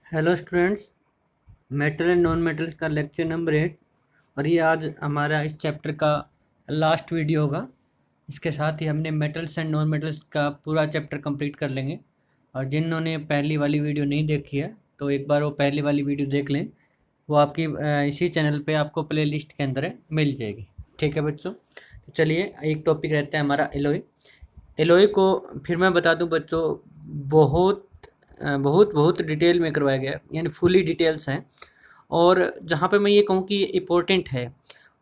Hello students. Metal and non metals का lecture number 8 और ये आज हमारा इस चैप्टर का लास्ट वीडियो होगा। इसके साथ ही हमने मेटल्स एंड नॉन मेटल्स का पूरा चैप्टर कंप्लीट कर लेंगे। और जिन्होंने पहली वाली वीडियो नहीं देखी है तो एक बार वो पहली वाली वीडियो देख लें। वो आपकी इसी चैनल पे आपको प्ले लिस्ट के अंदर मिल जाएगी। ठीक है बच्चों, तो चलिए एक टॉपिक रहता है हमारा एलोई। एलोई को फिर मैं बता दूं बच्चों, बहुत बहुत बहुत डिटेल में करवाया गया है, यानी फुली डिटेल्स हैं। और जहाँ पे मैं ये कहूँ कि ये इम्पोर्टेंट है,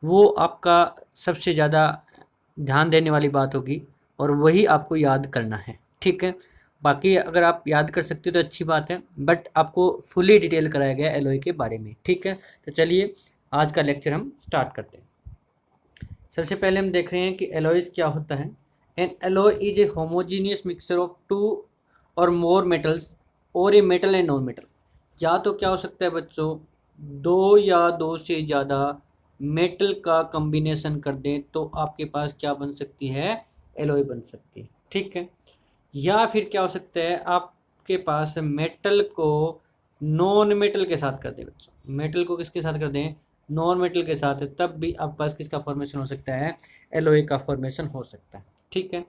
वो आपका सबसे ज़्यादा ध्यान देने वाली बात होगी और वही आपको याद करना है। ठीक है, बाकी अगर आप याद कर सकते हो तो अच्छी बात है, बट आपको फुली डिटेल कराया गया है एलोई के बारे में। ठीक है, तो चलिए आज का लेक्चर हम स्टार्ट करते हैं। सबसे पहले हम देख रहे हैं कि एलॉयज क्या होता है। An alloy is a homogeneous mixture of two or more metals or a metal and non metal. या तो क्या हो सकता है बच्चों, दो या दो से ज़्यादा मेटल का कॉम्बिनेशन कर दें तो आपके पास क्या बन सकती है, एलॉय बन सकती है। ठीक है, या फिर क्या हो सकता है, आपके पास मेटल को नॉन मेटल के साथ कर दें बच्चों। मेटल को किसके साथ कर दें, नॉन मेटल के साथ है, तब भी आपके पास किसका फॉर्मेशन हो सकता है, एलॉय का फॉर्मेशन हो सकता है। ठीक है,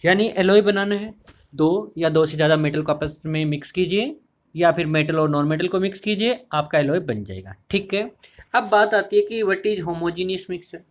यानी एलॉय बनाना है, दो या दो से ज़्यादा मेटल को आपस में मिक्स कीजिए या फिर मेटल और नॉन मेटल को मिक्स कीजिए, आपका एलॉय बन जाएगा। ठीक है, अब बात आती है कि what is homogeneous mixture.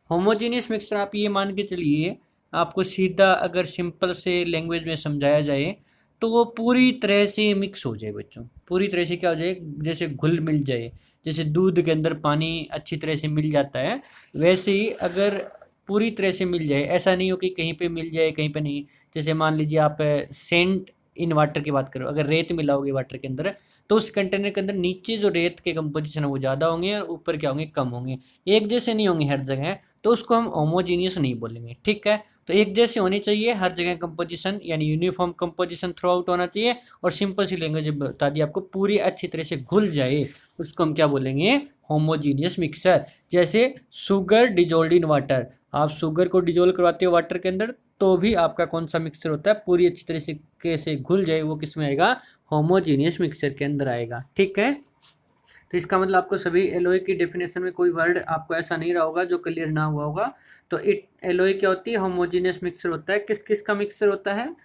Homogeneous mixture आप ये मान के चलिए, आपको सीधा अगर सिंपल से लैंग्वेज में समझाया जाए तो वो पूरी तरह से मिक्स हो जाए बच्चों। पूरी तरह से क्या हो जाए, जैसे घुल मिल जाए, जैसे दूध के अंदर पानी अच्छी तरह से मिल जाता है, वैसे ही अगर पूरी तरह से मिल जाए। ऐसा नहीं हो कि कहीं पे मिल जाए कहीं पे नहीं। जैसे मान लीजिए आप सेंट इन वाटर की बात करो, अगर रेत मिलाओगे वाटर के अंदर तो उस कंटेनर के अंदर नीचे जो रेत के कंपोजिशन है वो ज़्यादा होंगे और ऊपर क्या होंगे, कम होंगे। एक जैसे नहीं होंगे हर जगह, तो उसको हम होमोजीनियस नहीं बोलेंगे। ठीक है, तो एक जैसी होनी चाहिए हर जगह कंपोजिशन, यानी यूनिफॉर्म कंपोजिशन थ्रू आउट होना चाहिए। और सिंपल सी लैंग्वेज बता दी आपको, पूरी अच्छी तरह से घुल जाए, उसको हम क्या बोलेंगे, होमोजीनियस मिक्सचर। जैसे शुगर डिजोल्ड इन वाटर, आप शुगर को डिजोल्व करवाते हो वाटर के अंदर तो भी आपका कौन सा मिक्सचर होता है, पूरी अच्छी तरीके से घुल जाए, वो किस में आएगा, होमोजीनियस मिक्सचर के अंदर आएगा। ठीक है, तो इसका मतलब आपको सभी एलॉय की डेफिनेशन में कोई वर्ड आपको ऐसा नहीं रहा होगा जो क्लियर ना हुआ होगा। तो इट एलॉय क्या होती है, होमोजीनियस मिक्सचर होता है। किस किस का मिक्सचर होता है,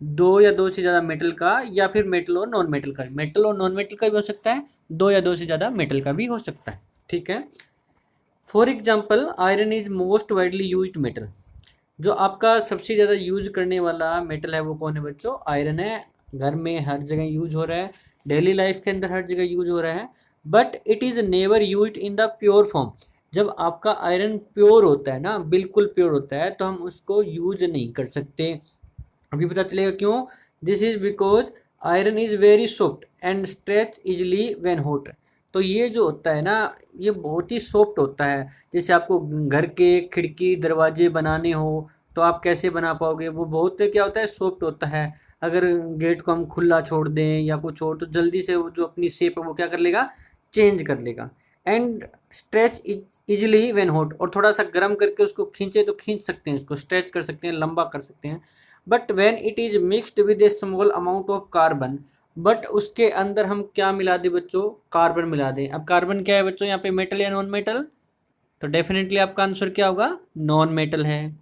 दो या दो से ज़्यादा मेटल का, या फिर मेटल और नॉन मेटल का। मेटल और नॉन मेटल का भी हो सकता है, दो या दो से ज़्यादा मेटल का भी हो सकता है। ठीक है, for example iron is most widely use metal. जो आपका सबसे ज़्यादा यूज करने वाला मेटल है वो कौन है बच्चों, आयरन है। घर में हर जगह यूज हो रहा है, डेली लाइफ के अंदर हर जगह यूज हो रहा है, but it is never use in the pure form. जब आपका आयरन प्योर होता है ना, बिल्कुल प्योर होता है, तो हम उसको यूज नहीं कर सकते। अभी पता चलेगा क्यों। This is because iron is very soft and stretch easily when hot. तो ये जो होता है ना, ये बहुत ही सॉफ्ट होता है। जैसे आपको घर के खिड़की दरवाजे बनाने हो तो आप कैसे बना पाओगे, वो बहुत क्या होता है, सॉफ्ट होता है। अगर गेट को हम खुला छोड़ दें या कुछ और तो जल्दी से वो जो अपनी शेप है वो क्या कर लेगा, चेंज कर लेगा। And stretch easily when hot, और थोड़ा सा गर्म करके उसको खींचे तो खींच सकते हैं, उसको स्ट्रेच कर सकते हैं, लंबा कर सकते हैं। But when it is mixed with A small amount of carbon, but उसके अंदर हम क्या मिला दें बच्चों, कार्बन मिला दें। अब कार्बन क्या है बच्चों, यहाँ पे मेटल या नॉन मेटल, तो डेफिनेटली आपका आंसर क्या होगा, नॉन मेटल है।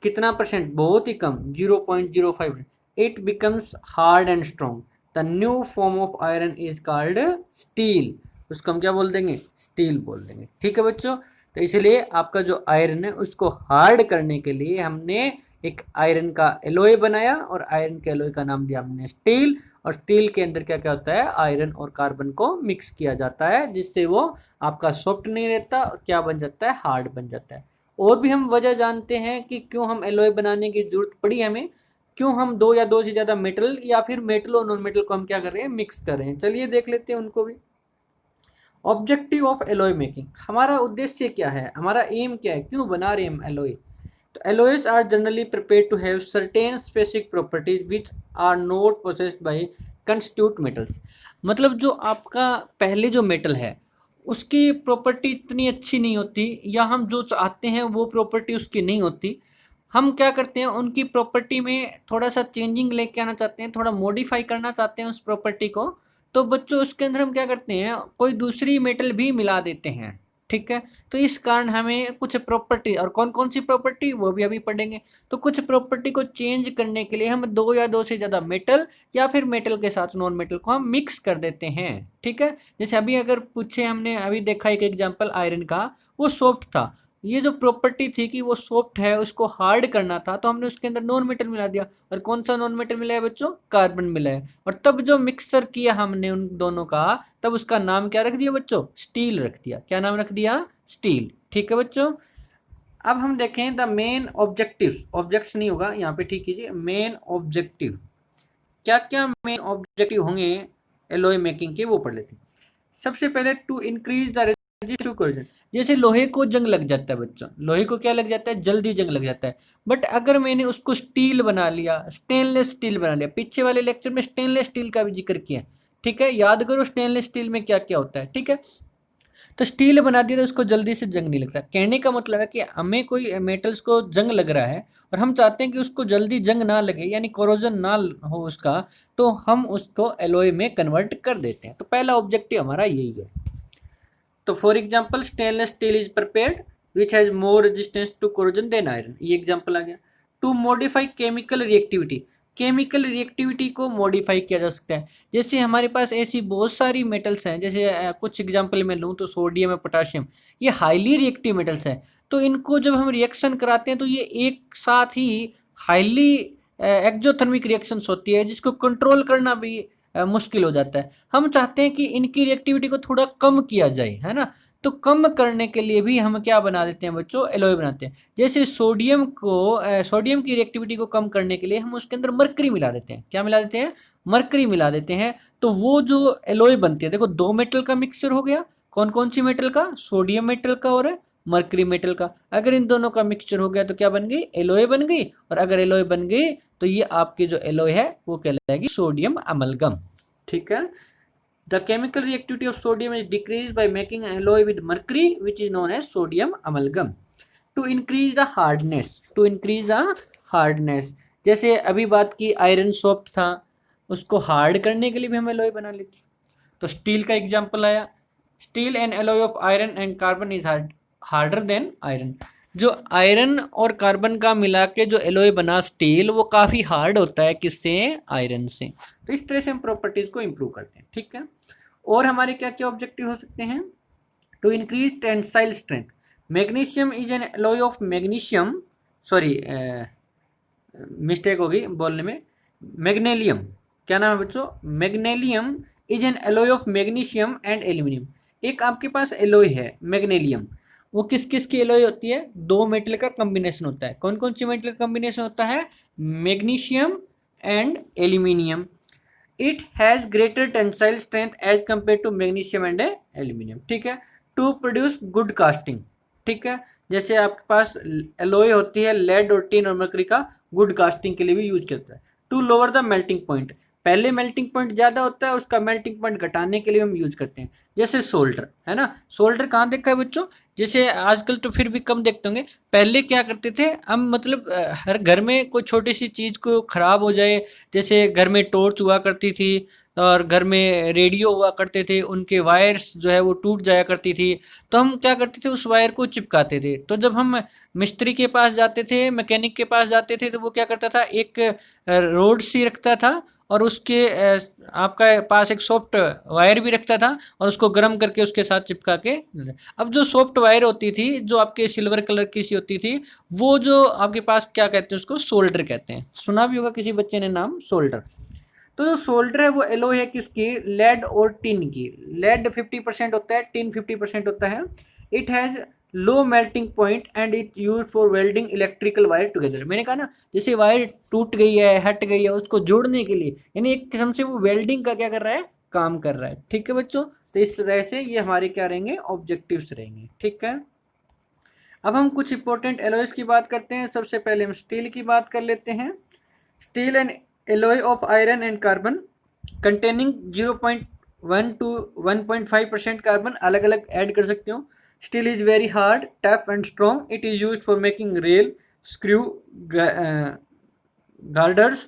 कितना परसेंट, बहुत ही कम, 0.05। It becomes hard and strong. The new form of iron is called steel. उसको हम क्या बोल देंगे, स्टील बोल देंगे। ठीक है बच्चों, तो इसलिए आपका जो आयरन है उसको हार्ड करने के लिए हमने एक आयरन का एलॉय बनाया और आयरन के एलॉय का नाम दिया हमने स्टील। और स्टील के अंदर क्या क्या होता है, आयरन और कार्बन को मिक्स किया जाता है, जिससे वो आपका सॉफ्ट नहीं रहता और क्या बन जाता है, हार्ड बन जाता है। और भी हम वजह जानते हैं कि क्यों हम एलॉय बनाने की जरूरत पड़ी हमें, क्यों हम दो या दो से ज़्यादा मेटल या फिर मेटल और नॉन मेटल को हम क्या कर रहे हैं, मिक्स कर रहे हैं। चलिए देख लेते हैं उनको भी। ऑब्जेक्टिव ऑफ एलॉय मेकिंग, हमारा उद्देश्य क्या है, हमारा एम क्या है, क्यों बना रहे हैं हम एलॉय। तो alloys are generally prepared to have certain specific properties which are not possessed by constitute metals. मतलब जो आपका पहले जो मेटल है उसकी प्रॉपर्टी इतनी अच्छी नहीं होती, या हम जो चाहते हैं वो प्रॉपर्टी उसकी नहीं होती। हम क्या करते हैं, उनकी प्रॉपर्टी में थोड़ा सा चेंजिंग लेके आना चाहते हैं, थोड़ा मॉडिफाई करना चाहते हैं उस प्रॉपर्टी को, तो बच्चों उसके अंदर हम क्या करते हैं, कोई दूसरी मेटल भी मिला देते हैं, ठीक है। तो इस कारण हमें कुछ प्रॉपर्टी, और कौन कौन सी प्रॉपर्टी वो भी अभी पढ़ेंगे। तो कुछ प्रॉपर्टी को चेंज करने के लिए हम दो या दो से ज़्यादा मेटल या फिर मेटल के साथ नॉन मेटल को हम मिक्स कर देते हैं, ठीक है। जैसे अभी अगर पूछे, हमने अभी देखा एक एग्जांपल आयरन का, वो सॉफ्ट था, ये जो प्रॉपर्टी थी कि वो सॉफ्ट है, उसको हार्ड करना था, तो हमने उसके अंदर नॉन मेटल मिला दिया। और कौन सा नॉन मेटल मिला है बच्चों, कार्बन मिला है। और तब जो मिक्सर किया हमने उन दोनों का, तब उसका नाम क्या रख दिया बच्चों, स्टील रख दिया। क्या नाम रख दिया, स्टील, ठीक है बच्चों। अब हम देखें द मेन ऑब्जेक्टिव, ऑब्जेक्ट्स नहीं होगा यहाँ पे, ठीक कीजिए, मेन ऑब्जेक्टिव, क्या क्या मेन ऑब्जेक्टिव होंगे एलॉय मेकिंग के, वो पढ़ लेते हैं। सबसे पहले to increase the resistive corrosion. जैसे लोहे को जंग लग जाता है बच्चों, लोहे को क्या लग जाता है, जल्दी जंग लग जाता है। बट अगर मैंने उसको स्टील बना लिया, स्टेनलेस स्टील बना लिया, पीछे वाले लेक्चर में स्टेनलेस स्टील का भी जिक्र किया, ठीक है, याद करो स्टेनलेस स्टील में क्या क्या होता है, ठीक है। तो स्टील बना दिया तो उसको जल्दी से जंग नहीं लगता। कहने का मतलब है कि हमें कोई मेटल्स को जंग लग रहा है और हम चाहते हैं कि उसको जल्दी जंग ना लगे, यानी कोरोजन ना हो उसका, तो हम उसको एलॉय में कन्वर्ट कर देते हैं। तो पहला ऑब्जेक्टिव हमारा यही है। तो for example stainless steel is prepared which has more resistance to corrosion than iron, ये एग्जाम्पल आ गया। To modify chemical reactivity, chemical reactivity को मॉडिफाई किया जा सकता है। जैसे हमारे पास ऐसी बहुत सारी मेटल्स हैं, जैसे कुछ एग्जांपल मैं लूँ तो सोडियम है, पोटाशियम, ये हाईली रिएक्टिव मेटल्स हैं। तो इनको जब हम रिएक्शन कराते हैं तो ये एक साथ ही हाईली एक्जोथर्मिक रिएक्शंस होती है, जिसको कंट्रोल करना भी मुश्किल हो जाता है। हम चाहते हैं कि इनकी रिएक्टिविटी को थोड़ा कम किया जाए, है ना। तो कम करने के लिए भी हम क्या बना देते हैं बच्चों, एलॉय बनाते हैं। जैसे सोडियम को सोडियम की रिएक्टिविटी को कम करने के लिए हम उसके अंदर मरकरी मिला देते हैं। क्या मिला देते हैं, मरकरी मिला देते हैं। तो वो जो एलॉय बनती है, देखो दो मेटल का मिक्सचर हो गया, कौन कौन सी मेटल का, सोडियम मेटल का और मरकरी मेटल का। अगर इन दोनों का मिक्सचर हो गया तो क्या बन गई, एलॉय बन गई। और अगर एलॉय बन गई तो ये आपकी जो एलॉय है वो कहलाएगी सोडियम अमलगम, ठीक है। The chemical reactivity of sodium is decreased by making an alloy with mercury, which is known as sodium amalgam. To increase the hardness, to increase the hardness, जैसे अभी बात की आयरन सॉफ्ट था, उसको hard करने के लिए भी हम एलॉय बना लेते हैं। तो स्टील का एग्जांपल आया, steel and alloy of iron and carbon is harder than iron. जो आयरन और कार्बन का मिला के जो एलॉय बना स्टील, वो काफ़ी हार्ड होता है, किससे, आयरन से। तो इस तरह से हम प्रॉपर्टीज को इम्प्रूव करते हैं, ठीक है। और हमारे क्या क्या ऑब्जेक्टिव हो सकते हैं, to increase tensile strength. Magnesium is an alloy of magnesium, sorry mistake होगी बोलने में, मैग्नेलियम, क्या नाम है बच्चों, magnalium is an alloy of magnesium and aluminium. एक आपके पास एलॉय है मैग्नेलियम, वो किस किस की एलॉय होती है, दो मेटल का कॉम्बिनेशन होता है। कौन कौन सी मेटल का कॉम्बिनेशन होता है, magnesium and aluminium. It has greater tensile strength as compare to magnesium and aluminium, ठीक है। टू प्रोड्यूस गुड कास्टिंग, ठीक है। जैसे आपके पास एलॉय होती है लेड और टिन और मरकरी का, गुड कास्टिंग के लिए भी यूज करता है। To lower the melting point, पहले मेल्टिंग पॉइंट ज़्यादा होता है, उसका मेल्टिंग पॉइंट घटाने के लिए हम यूज करते हैं। जैसे सोल्डर, है ना, सोल्डर कहाँ देखा है बच्चों, जैसे आजकल तो फिर भी कम देखते होंगे, पहले क्या करते थे हम, मतलब हर घर में कोई छोटी सी चीज़ को ख़राब हो जाए, जैसे घर में टॉर्च हुआ करती थी और घर में रेडियो हुआ करते थे, उनके वायर्स जो है वो टूट जाया करती थी, तो हम क्या करते थे, उस वायर को चिपकाते थे। तो जब हम मिस्त्री के पास जाते थे, मैकेनिक के पास जाते थे, तो वो क्या करता था, एक रोड सी रखता था और उसके आपका पास एक सॉफ्ट वायर भी रखता था और उसको गर्म करके उसके साथ चिपका के। अब जो सॉफ्ट वायर होती थी, जो आपके सिल्वर कलर की सी होती थी, वो जो आपके पास क्या कहते हैं, उसको सोल्डर कहते हैं। सुना भी होगा किसी बच्चे ने नाम सोल्डर। तो जो सोल्डर है वो एलॉय है किसकी, लेड और टिन की। लेड 50% होता है, टिन 50% होता है। It has low melting point and it use for welding electrical wire together. मैंने कहा ना, जैसे वायर टूट गई है, हट गई है, उसको जोड़ने के लिए, यानी एक किस्म से वो वेल्डिंग का क्या कर रहा है, काम कर रहा है, ठीक है बच्चों। तो इस तरह से ये हमारे क्या रहेंगे, ऑब्जेक्टिव्स रहेंगे, ठीक है। अब हम कुछ इंपॉर्टेंट एलॉयज की बात करते हैं। सबसे पहले हम स्टील की बात कर लेते हैं। Steel and alloy of iron and carbon containing 0.1 to 1.5% carbon, अलग अलग ऐड कर सकते हो। Steel is very hard, tough and strong. It is use for making rail, screw, girders,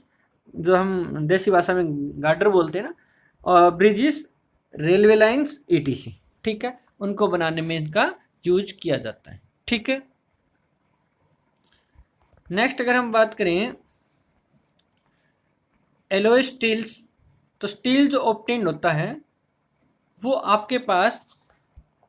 जो हम देसी भाषा में गार्डर बोलते हैं ना, और ब्रिजेस, रेलवे लाइंस, ईटीसी, ठीक है, उनको बनाने में इनका यूज किया जाता है, ठीक है। नेक्स्ट अगर हम बात करें एलॉय स्टील्स, तो स्टील जो ऑब्टेन्ड होता है वो आपके पास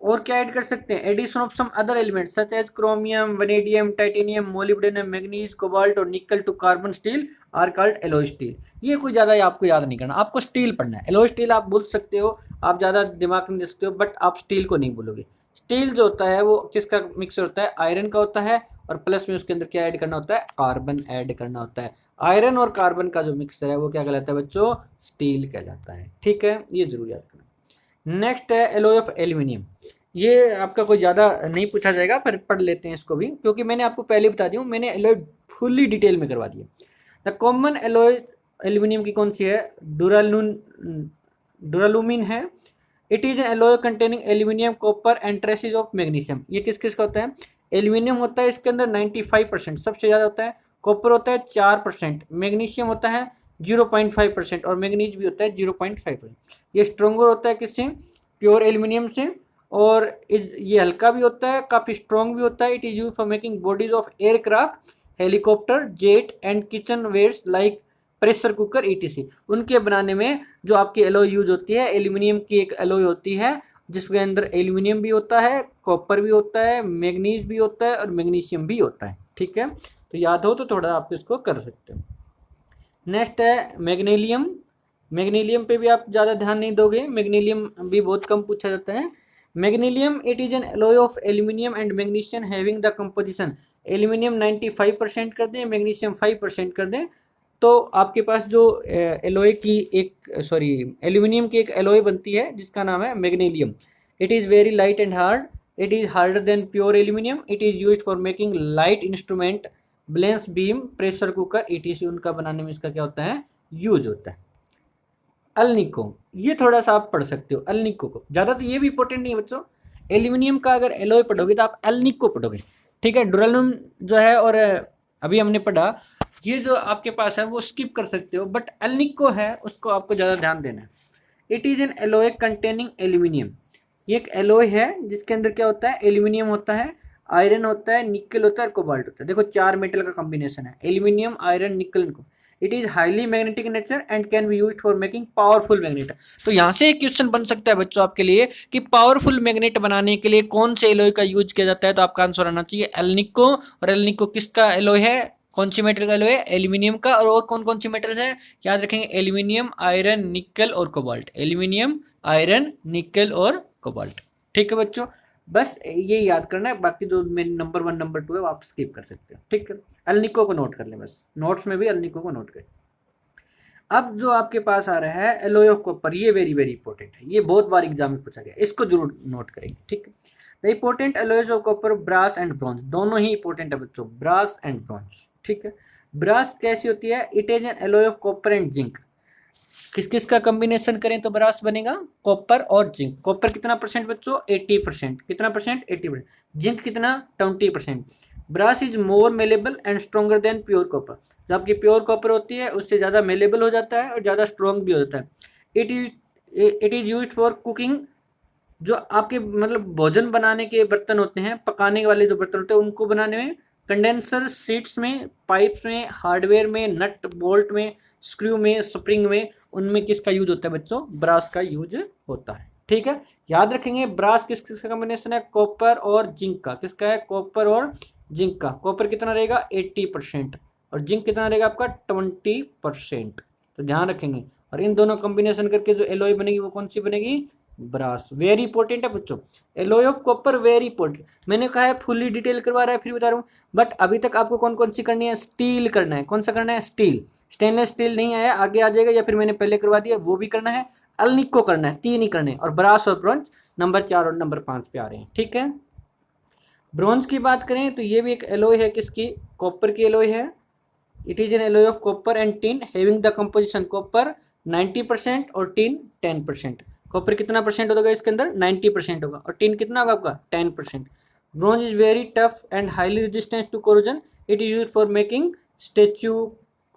और क्या ऐड कर सकते हैं, addition of some other element such as chromium, vanadium, titanium, molybdenum, manganese, cobalt और nickel to carbon steel are called alloy steel. ये कोई ज़्यादा आपको याद नहीं करना, आपको स्टील पढ़ना है। एलॉय स्टील आप बोल सकते हो, आप ज़्यादा दिमाग में दे सकते हो, बट आप स्टील को नहीं बोलोगे। स्टील जो होता है वो किसका मिक्सर होता है, आयरन का होता है, और प्लस में उसके अंदर क्या ऐड करना होता है, कार्बन ऐड करना होता है। आयरन और कार्बन का जो मिक्सर है वो क्या कहलाता है बच्चों, स्टील कहलाता है, ठीक है, ये जरूर याद करना। नेक्स्ट है एलॉय ऑफ एल्यूमिनियम। ये आपका कोई ज़्यादा नहीं पूछा जाएगा, पर पढ़ लेते हैं इसको भी, क्योंकि मैंने आपको पहले बता दी हूँ, मैंने एलॉय फुल्ली डिटेल में करवा दिया। द कॉमन एलॉय एल्यूमिनियम की कौन सी है, डुरालुमिन है। It is an alloy containing aluminium, copper and traces of magnesium. ये किस किस का होता है, एल्यूमिनियम होता है इसके अंदर 95% सबसे ज़्यादा होता है, कॉपर होता है 4%, मैग्नीशियम होता है 0.5% और मैग्नीज भी होता है 0.5%। ये स्ट्रोंगर होता है किससे, प्योर एल्यूमिनियम से, और ये हल्का भी होता है, काफ़ी स्ट्रॉन्ग भी होता है। It is use for making bodies of aircraft, helicopter, jet and kitchen wares like pressure cooker ETC. उनके बनाने में जो आपकी एलॉय यूज होती है, एल्यूमिनियम की एक एलॉय होती है जिसके अंदर एल्यूमिनियम भी होता है, कॉपर भी होता है, मैग्नीज भी होता है और मैग्नीशियम भी होता है, ठीक है। तो याद हो तो थोड़ा आप इसको कर सकते हो। नेक्स्ट है मैग्नीलियम। मैग्नीलियम पे भी आप ज़्यादा ध्यान नहीं दोगे, मैग्नीलियम भी बहुत कम पूछा जाता है। Magnalium it is an alloy of aluminium and magnesium having the composition, aluminium 95% कर दें, मैग्नीशियम 5% कर दें, तो आपके पास जो एलॉय की एक एल्यूमिनियम की एक एलॉय बनती है जिसका नाम है magnalium. It is very light and hard, it is harder than pure aluminium, it is used for making light instrument, balance beam, pressure cooker ETC, उनका बनाने में इसका क्या होता है, यूज होता है। अल्निको, ये थोड़ा सा आप पढ़ सकते हो, अल्निको को ज़्यादा तो ये भी इंपॉर्टेंट नहीं है बच्चों। एल्यूमिनियम का अगर एलॉय पढ़ोगे तो आप अल्निको पढ़ोगे, ठीक है। डुरालुम जो है, और अभी हमने पढ़ा, ये जो आपके पास है वो स्किप कर सकते हो, बट अल्निको है उसको आपको ज़्यादा ध्यान देना है। It is an alloy containing aluminium, ये एक एलॉय है जिसके अंदर क्या होता है, एल्यूमिनियम होता है, आयरन होता है, निकल होता है और कोबाल्ट होता है। देखो 4 मेटल का कॉम्बिनेशन है, एल्यूमिनियम, आयरन, निकल को। It is highly magnetic nature and can be used for making powerful magnet. तो यहाँ से एक क्वेश्चन बन सकता है बच्चों आपके लिए कि पावरफुल मैग्नेट बनाने के लिए कौन से एलॉय का यूज किया जाता है, तो आपका आंसर आना चाहिए एल्निको। और एल्निको किसका एलॉय है, कौन सी मेटल का एलॉय है, एल्यूमिनियम का। और कौन कौन सी मेटल है, याद रखेंगे, एल्यूमिनियम, आयरन, निकल और कोबाल्ट, एल्यूमिनियम, आयरन, निकल और कोबाल्ट, ठीक है बच्चों। बस ये याद करना है, बाकी जो मेरे नंबर 1 नंबर 2 है वो आप स्किप कर सकते हो, ठीक है। अल्निको को नोट कर लें, बस नोट्स में भी अल्निको को नोट करें। अब जो आपके पास आ रहा है एलॉय ऑफ कॉपर, ये वेरी वेरी इंपॉर्टेंट है, ये बहुत बार एग्जाम में पूछा गया, इसको जरूर नोट करेंगे, ठीक है। The important alloys of copper, brass and bronze, दोनों ही इंपॉर्टेंट है बच्चों, ब्रास एंड ब्रॉन्ज, ठीक है। ब्रास कैसी होती है, it is an alloy of copper and zinc. किस किस का कॉम्बिनेशन करें तो ब्रास बनेगा, कॉपर और जिंक। कॉपर कितना परसेंट बच्चों, 80%, कितना परसेंट, 80%। जिंक कितना, 20%। Brass is more malleable and stronger than pure copper, जो आपकी प्योर कॉपर होती है उससे ज़्यादा मेलेबल हो जाता है और ज़्यादा स्ट्रॉन्ग भी हो जाता है। It is use for cooking, जो आपके मतलब भोजन बनाने के बर्तन होते हैं, पकाने वाले जो बर्तन होते हैं उनको बनाने में, कंडेंसर सीट्स में, पाइप्स में, हार्डवेयर में, नट बोल्ट में, स्क्रू में, स्प्रिंग में, उनमें किसका यूज होता है बच्चों, ब्रास का यूज होता है, ठीक है। याद रखेंगे ब्रास किस किसका कॉम्बिनेशन है, कॉपर और जिंक का। किसका है, कॉपर और जिंक का। कॉपर कितना रहेगा, 80%, और जिंक कितना रहेगा आपका, 20%। तो ध्यान रखेंगे, और इन दोनों कॉम्बिनेशन करके जो एलॉय बनेगी वो कौन सी बनेगी, ब्रास। वेरी इंपॉर्टेंट है बच्चों, alloy of copper very important. मैंने कहा है फुल्ली डिटेल करवा रहा है, फिर बता रहा हूँ, बट अभी तक आपको कौन कौन सी करनी है, स्टील करना है। कौन सा करना है, स्टील। स्टेनलेस स्टील नहीं आया, आगे आ जाएगा, या फिर मैंने पहले करवा दिया, वो भी करना है। अल्निको करना है, 3 ही करने, और ब्रास और ब्रॉन्ज नंबर 4 और नंबर 5 पे आ रहे हैं, ठीक है। ब्रॉन्ज की बात करें तो ये भी एक एलॉय है, किसकी, कॉपर की एलॉय है। It is an alloy of copper and tin having the composition, copper 90% और टिन 10%। कॉपर कितना परसेंट होगा इसके अंदर, 90% होगा, और टिन कितना होगा आपका, 10%। Bronze is very tough and highly resistant to corrosion, it is use for making statue,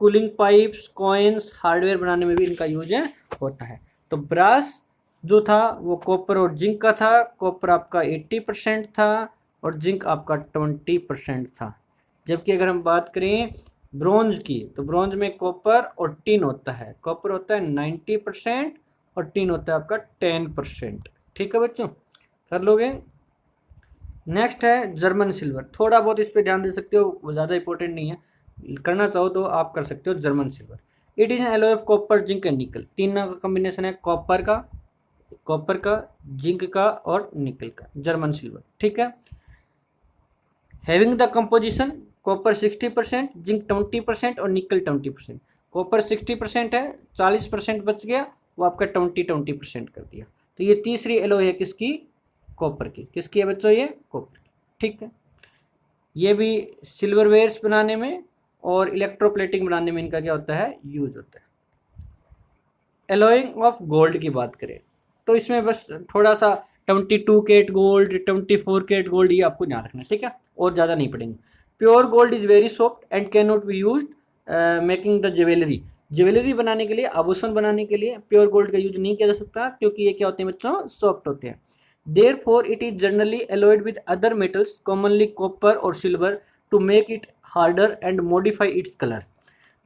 cooling pipes, coins, hardware बनाने में भी इनका यूज होता है। तो ब्रास जो था वो कॉपर और जिंक का था। कॉपर आपका 80% था और जिंक आपका 20% था। जबकि अगर हम बात करें ब्रोंज की, तो ब्रोंज में कॉपर और टिन होता है। कॉपर होता है 90% और टिन होता है आपका 10%। ठीक है बच्चों, कर लोगे। नेक्स्ट है जर्मन सिल्वर। थोड़ा बहुत इस पर ध्यान दे सकते हो, वो ज़्यादा इंपॉर्टेंट नहीं है, करना चाहो तो आप कर सकते हो। German silver it is an alloy of copper zinc and निकल। तीनों का कॉम्बिनेशन है, कॉपर का, जिंक का और निकल का, जर्मन सिल्वर। ठीक है। Having the composition copper 60%, zinc 20% और निकल 20%। कॉपर 60% है, 40% बच गया, वो आपका 20% कर दिया। तो ये तीसरी एलॉय है किसकी? कॉपर की। किसकी है बच्चों? ये कॉपर की। ठीक है। ये भी सिल्वर वेयर्स बनाने में और इलेक्ट्रोप्लेटिंग बनाने में इनका क्या होता है? यूज होता है। एलॉइंग ऑफ गोल्ड की बात करें तो इसमें बस थोड़ा सा 22 कैरेट गोल्ड, 24 कैरेट गोल्ड, ये आपको ध्यान रखना है। ठीक है, और ज़्यादा नहीं पड़ेंगे। Pure gold is very soft and can not be use making the jewellery. Jewellery बनाने के लिए, आभूषण बनाने के लिए प्योर गोल्ड का यूज नहीं किया जा सकता, क्योंकि ये क्या होते हैं बच्चों? सॉफ्ट होते हैं। Therefore it is generally alloyed with other metals, commonly copper और silver, to make it harder and modify its colour.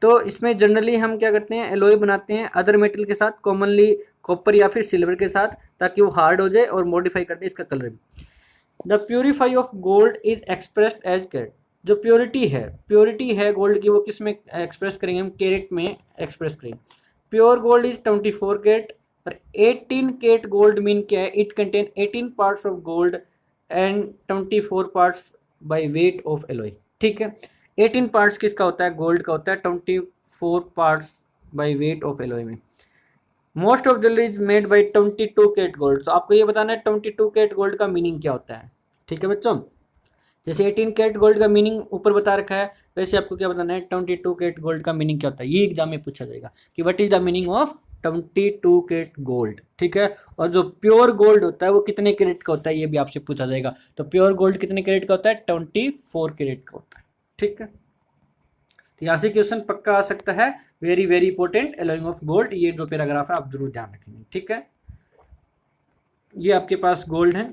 तो इसमें जनरली हम क्या करते हैं? एलॉय बनाते हैं अदर मेटल के साथ, कॉमनली कॉपर या फिर सिल्वर के साथ, ताकि वो हार्ड हो जाए और मॉडिफाई कर दे इसका कलर भी। The purify of gold is expressed as carat. जो प्योरिटी है गोल्ड की, वो किस में एक्सप्रेस करेंगे? हम कैरेट में एक्सप्रेस करेंगे। प्योर गोल्ड इज 24 कैरेट और 18 कैरेट गोल्ड मीन क्या है? It contain 18 parts of gold and 24 parts by weight of alloy. ठीक है, 18 पार्ट्स किसका होता है? गोल्ड का होता है। 24 parts by weight of alloy में। Most of jewellery is made by 22 carat gold. तो आपको ये बताना है 22 कैरेट गोल्ड का मीनिंग क्या होता है। ठीक है बच्चों, जैसे 18 कैरेट गोल्ड का मीनिंग ऊपर बता रखा है, वैसे आपको क्या बताना है? 22 कैरेट गोल्ड का मीनिंग क्या होता है। ये एग्जाम में पूछा जाएगा कि what is the meaning of 22 carat gold. ठीक है, और जो प्योर गोल्ड होता है वो कितने कैरेट का होता है, ये भी आपसे पूछा जाएगा। तो प्योर गोल्ड कितने कैरेट का होता है? 24 कैरेट का होता है। ठीक है, तो यहाँ से क्वेश्चन पक्का आ सकता है। Very very important, alloying of gold, ये जो पैराग्राफ है आप जरूर ध्यान रखेंगे। ठीक है, ये आपके पास गोल्ड है,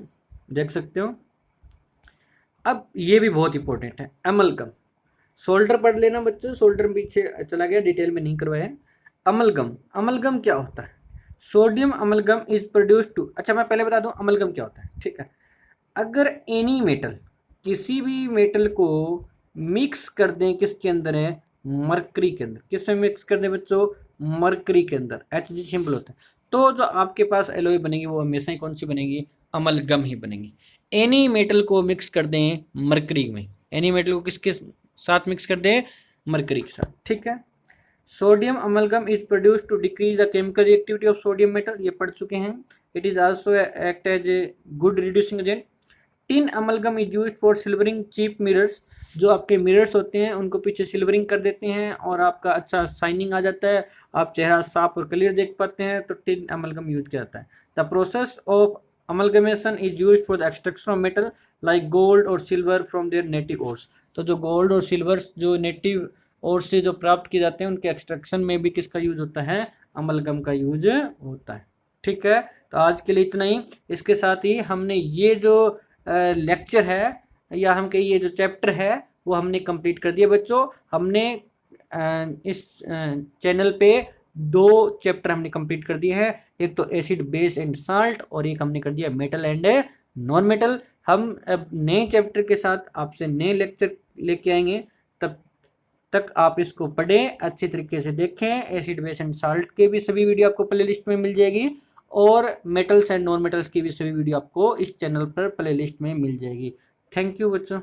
देख सकते हो। अब ये भी बहुत इंपॉर्टेंट है, अमलगम। सोल्डर पढ़ लेना बच्चों, सोल्डर पीछे चला गया, डिटेल में नहीं करवाया है। अमलगम, अमलगम क्या होता है? Sodium amalgam is produced to. अच्छा, मैं पहले बता दूं अमलगम क्या होता है। ठीक है, अगर एनी मेटल, किसी भी मेटल को मिक्स कर दें, किसके अंदर है? मरकरी के अंदर। किस में मिक्स कर दें बच्चों? मरकरी के अंदर। Hg सिंपल होता है। तो जो आपके पास एलॉय बनेगी वो हमेशा ही कौन सी बनेगी? अमलगम ही बनेगी। एनी मेटल को मिक्स कर दें मरकरी में, एनी मेटल को किसके साथ मिक्स कर दें? मरकरी के साथ। ठीक है, sodium amalgam is produce to decrease the chemical reactivity of sodium metal, ये पढ़ चुके हैं। It is also act as a good reducing agent. Tin amalgam is used for silvering cheap mirrors. जो आपके मिरर्स होते हैं उनको पीछे सिल्वरिंग कर देते हैं और आपका अच्छा शाइनिंग आ जाता है, आप चेहरा साफ और क्लियर देख पाते हैं, तो टिन अमलगम यूज किया जाता है। The process of amalgamation is used for the extraction of metal like gold और silver from their native ores. तो जो गोल्ड और सिल्वर जो नेटिव ओर से जो प्राप्त किए जाते हैं, उनके एक्सट्रैक्शन में भी किसका यूज होता है? अमलगम का यूज होता है। ठीक है, तो आज के लिए इतना ही। इसके साथ ही हमने ये जो लेक्चर है, या हम कहिए ये जो चैप्टर है, वो हमने कंप्लीट कर दिया बच्चों। हमने इस चैनल पे 2 चैप्टर हमने कंप्लीट कर दिए हैं। एक तो एसिड बेस एंड साल्ट, और एक हमने कर दिया मेटल एंड नॉन मेटल। हम अब नए चैप्टर के साथ आपसे नए लेक्चर लेके आएंगे, तब तक आप इसको पढ़ें, अच्छे तरीके से देखें। एसिड बेस एंड साल्ट के भी सभी वीडियो आपको प्लेलिस्ट में मिल जाएगी, और मेटल्स एंड नॉन मेटल्स की भी सभी वीडियो आपको इस चैनल पर प्लेलिस्ट में मिल जाएगी। थैंक यू बच्चों।